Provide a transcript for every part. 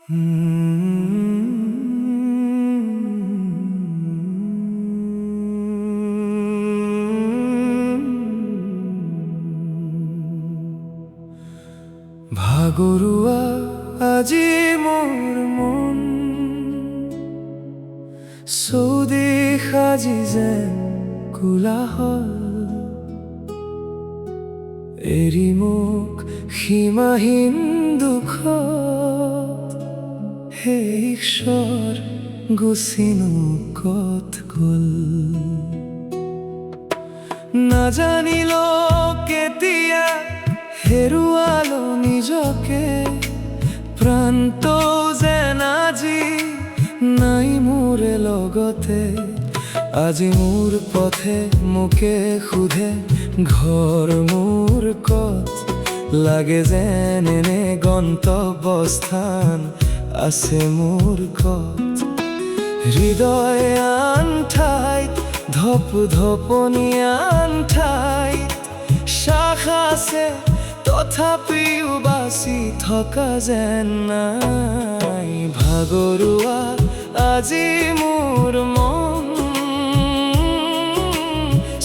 ভাগৰুৱা আজি মোৰ মন, চৌদিশ আজি যেন কোলাহল। এৰি মোক সীমাহীন দুখত, হে ঈশ্বৰ গুচিনো ক'ত গ'ল। নাজানিলো কেতিয়া হেৰুৱালো নিজকে, প্ৰাণটো যেন আজি নাই মোৰে লগতে। আজি মোৰ পথে মোকে সোধে ঘৰ মোৰ ক'ত, লাগে যেন এনে গন্তব্যস্থান আছে মোৰ ক'ত। হৃদয় আন ঠাইত, ধপধপনি আন ঠাইত, শ্বাস আছে তথাপিও বাচি থকা যেন নাই। ভাগৰুৱা আজি মোৰ মন,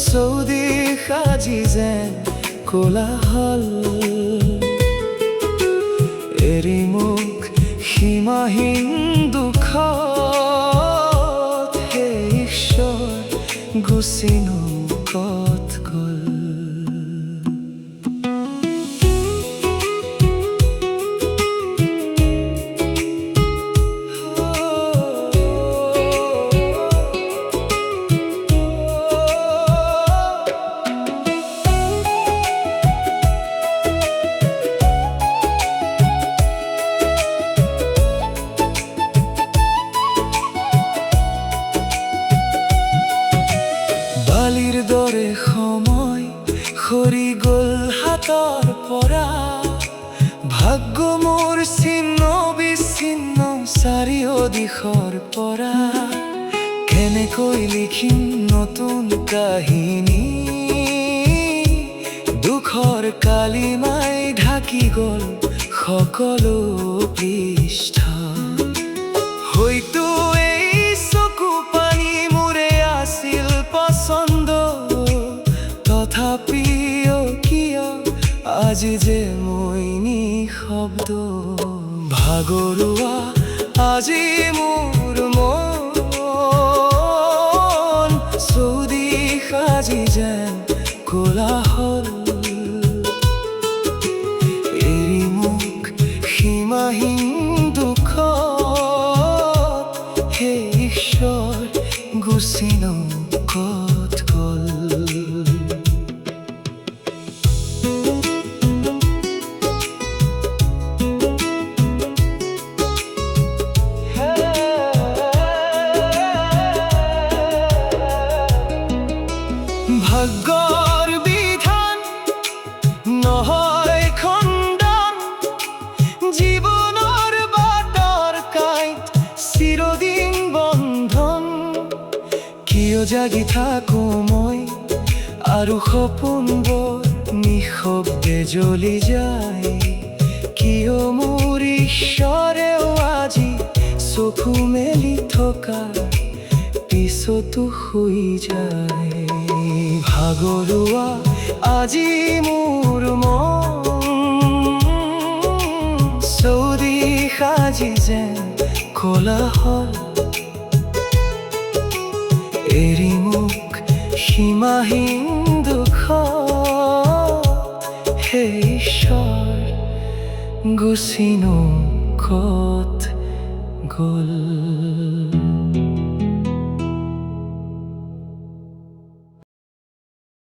চৌদিশ আজি যেন কোলাহল। এৰি মোক সীমাহীন দুখত, হে ঈশ্বৰ গুচিনো ক'ত গ'ল। বালিৰ দৰে সময় সৰি গ'ল হাতৰ পৰা, ভাগ্য মোৰ ছিন্ন বিচ্ছিন্ন চাৰিও দিশৰ পৰা। কেনেকৈ লিখিম নতুন কাহিনী, দুখৰ কালিমাই ঢাকি গ'ল সকলো পৃষ্ঠা। হয়তো এই চকু পানী মোৰে আছিল পচন্দ, তথাপিও কিয় আজি যে মই নিঃশব্দ। ভাগৰুৱা আজি মোৰ মন, চৌদিশ আজি যেন কোলাহল। এৰি মোক সীমাহীন দুখত, হে ঈশ্বৰ গুচিনো ক'ত গ'ল। ভাগ্যৰ বিধান নহয় খণ্ডন, জীৱনৰ বাটৰ কাঁইট চিৰদিন বন্ধন। কিয় জাগি থাকো মই আৰু সপোনবোৰ নিঃশব্দে জ্বলি যায়। কিয় মোৰ ঈশ্বৰেও আজি চকু মেলি থকা পিছতো শুই যায়। ভাগৰুৱা আজি মোৰ মন, চৌদিশ আজি যেন কোলাহল। এৰি মোক সীমাহীন দুখত, হে ঈশ্বৰ গুচিনো ক'ত গ'ল।